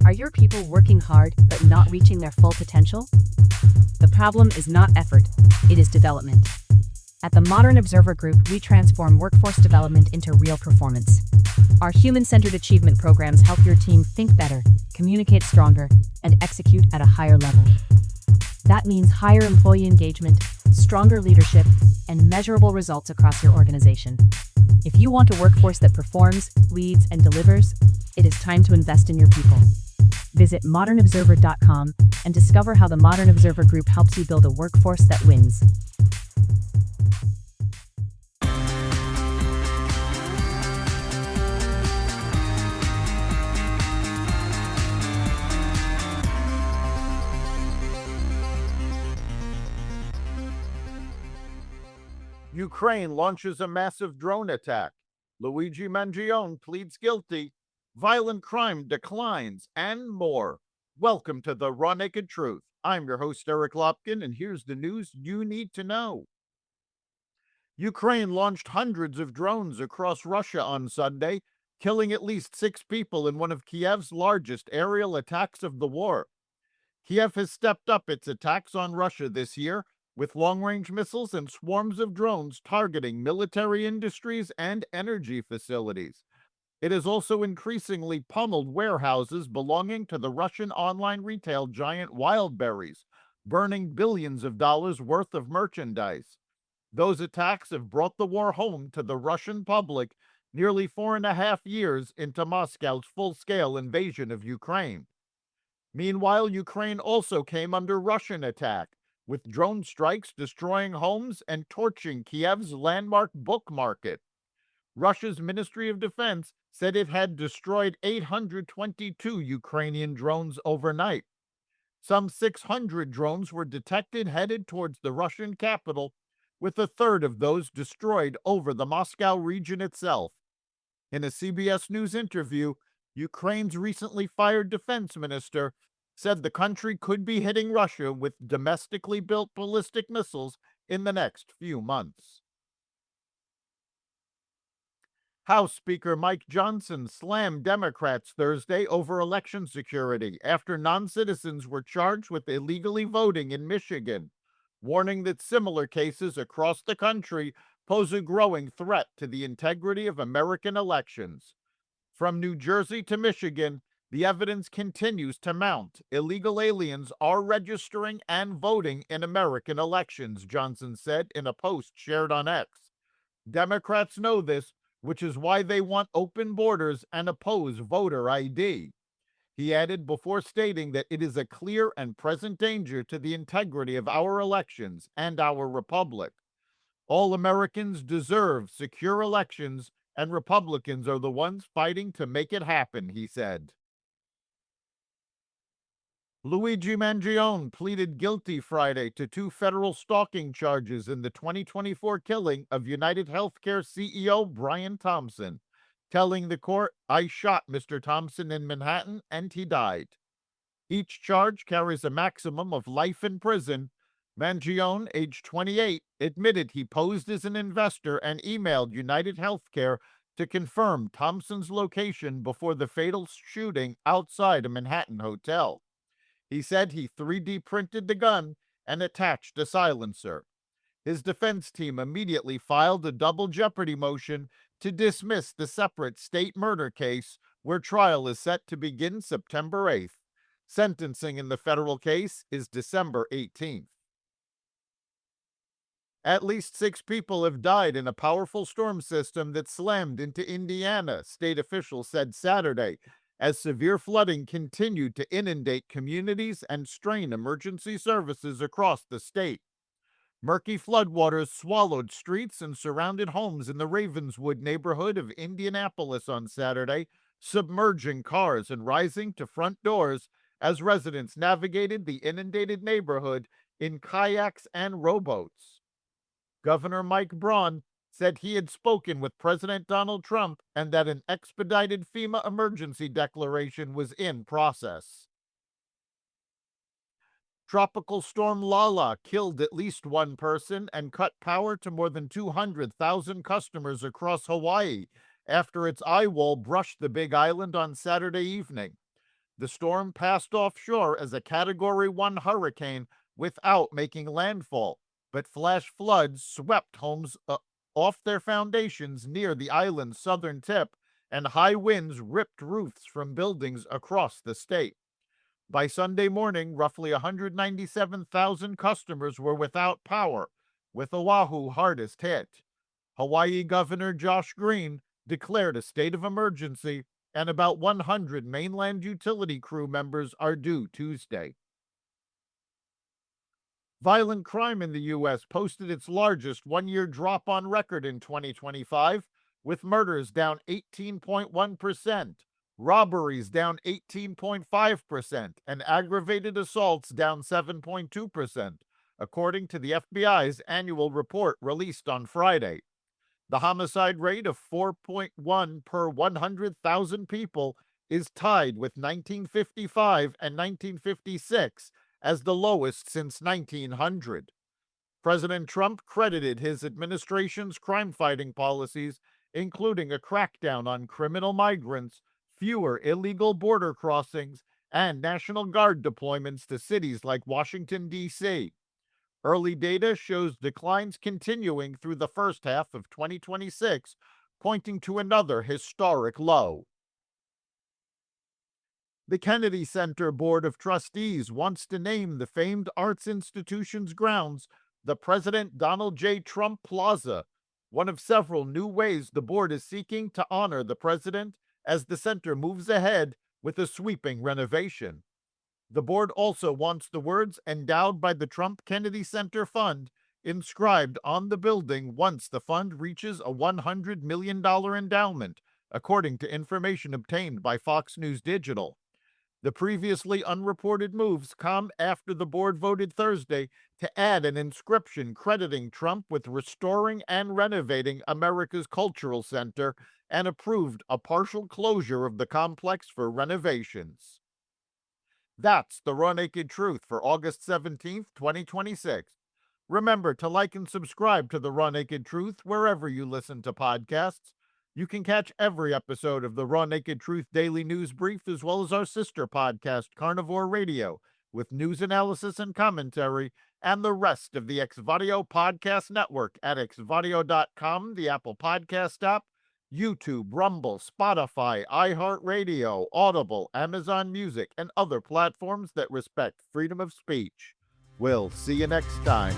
Are your people working hard but not reaching their full potential? The problem is not effort, it is development. At the Modern Observer Group, we transform workforce development into real performance. Our human-centered achievement programs help your team think better, communicate stronger, and execute at a higher level. That means higher employee engagement, stronger leadership, and measurable results across your organization. If you want a workforce that performs, leads, and delivers, it is time to invest in your people. Visit modernobserver.com and discover how the Modern Observer Group helps you build a workforce that wins. Ukraine launches a massive drone attack. Luigi Mangione pleads guilty. Violent crime declines, and more. Welcome to the Raw Naked Truth. I'm your host, Eric Lopkin, and here's the news you need to know. Ukraine launched hundreds of drones across Russia on Sunday, killing at least 6 people in one of Kyiv's largest aerial attacks of the war. Kyiv has stepped up its attacks on Russia this year, with long-range missiles and swarms of drones targeting military industries and energy facilities. It has also increasingly pummeled warehouses belonging to the Russian online retail giant Wildberries, burning billions of dollars worth of merchandise. Those attacks have brought the war home to the Russian public nearly 4.5 years into Moscow's full-scale invasion of Ukraine. Meanwhile, Ukraine also came under Russian attack, with drone strikes destroying homes and torching Kyiv's landmark book market. Russia's Ministry of Defense said it had destroyed 822 Ukrainian drones overnight. Some 600 drones were detected headed towards the Russian capital, with a third of those destroyed over the Moscow region itself. In a CBS News interview, Ukraine's recently fired defense minister said the country could be hitting Russia with domestically built ballistic missiles in the next few months. House Speaker Mike Johnson slammed Democrats Thursday over election security after non-citizens were charged with illegally voting in Michigan, warning that similar cases across the country pose a growing threat to the integrity of American elections. From New Jersey to Michigan, the evidence continues to mount. Illegal aliens are registering and voting in American elections, Johnson said in a post shared on X. Democrats know this, which is why they want open borders and oppose voter ID. He added before stating that it is a clear and present danger to the integrity of our elections and our republic. All Americans deserve secure elections, and Republicans are the ones fighting to make it happen, he said. Luigi Mangione pleaded guilty Friday to 2 federal stalking charges in the 2024 killing of UnitedHealthcare CEO Brian Thompson, telling the court, "I shot Mr. Thompson in Manhattan and he died." Each charge carries a maximum of life in prison. Mangione, age 28, admitted he posed as an investor and emailed UnitedHealthcare to confirm Thompson's location before the fatal shooting outside a Manhattan hotel. He said he 3D printed the gun and attached a silencer. His defense team immediately filed a double jeopardy motion to dismiss the separate state murder case, where trial is set to begin September 8th. Sentencing in the federal case is December 18th. At least 6 people have died in a powerful storm system that slammed into Indiana, state officials said Saturday, as severe flooding continued to inundate communities and strain emergency services across the state. Murky floodwaters swallowed streets and surrounded homes in the Ravenswood neighborhood of Indianapolis on Saturday, submerging cars and rising to front doors as residents navigated the inundated neighborhood in kayaks and rowboats. Governor Mike Braun said he had spoken with President Donald Trump and that an expedited FEMA emergency declaration was in process. Tropical Storm Lala killed at least 1 person and cut power to more than 200,000 customers across Hawaii after its eye wall brushed the Big Island on Saturday evening. The storm passed offshore as a Category 1 hurricane without making landfall, but flash floods swept homes off their foundations near the island's southern tip, and high winds ripped roofs from buildings across the state. By Sunday morning, roughly 197,000 customers were without power, with Oahu hardest hit. Hawaii Governor Josh Green declared a state of emergency, and about 100 mainland utility crew members are due Tuesday. Violent crime in the U.S. posted its largest one-year drop on record in 2025, with murders down 18.1%, robberies down 18.5%, and aggravated assaults down 7.2%, according to the FBI's annual report released on Friday. The homicide rate of 4.1 per 100,000 people is tied with 1955 and 1956 as the lowest since 1900. President Trump credited his administration's crime-fighting policies, including a crackdown on criminal migrants, fewer illegal border crossings, and National Guard deployments to cities like Washington, D.C. Early data shows declines continuing through the first half of 2026, pointing to another historic low. The Kennedy Center Board of Trustees wants to name the famed arts institution's grounds the President Donald J. Trump Plaza, one of several new ways the board is seeking to honor the president as the center moves ahead with a sweeping renovation. The board also wants the words "endowed by the Trump Kennedy Center Fund" inscribed on the building once the fund reaches a $100 million endowment, according to information obtained by Fox News Digital. The previously unreported moves come after the board voted Thursday to add an inscription crediting Trump with restoring and renovating America's cultural center and approved a partial closure of the complex for renovations. That's the Raw Naked Truth for August 17th, 2026. Remember to like and subscribe to the Raw Naked Truth wherever you listen to podcasts. You can catch every episode of the Raw Naked Truth Daily News Brief, as well as our sister podcast, Carnivore Radio, with news analysis and commentary, and the rest of the Xvadio Podcast Network at xvadio.com, the Apple Podcast app, YouTube, Rumble, Spotify, iHeartRadio, Audible, Amazon Music, and other platforms that respect freedom of speech. We'll see you next time.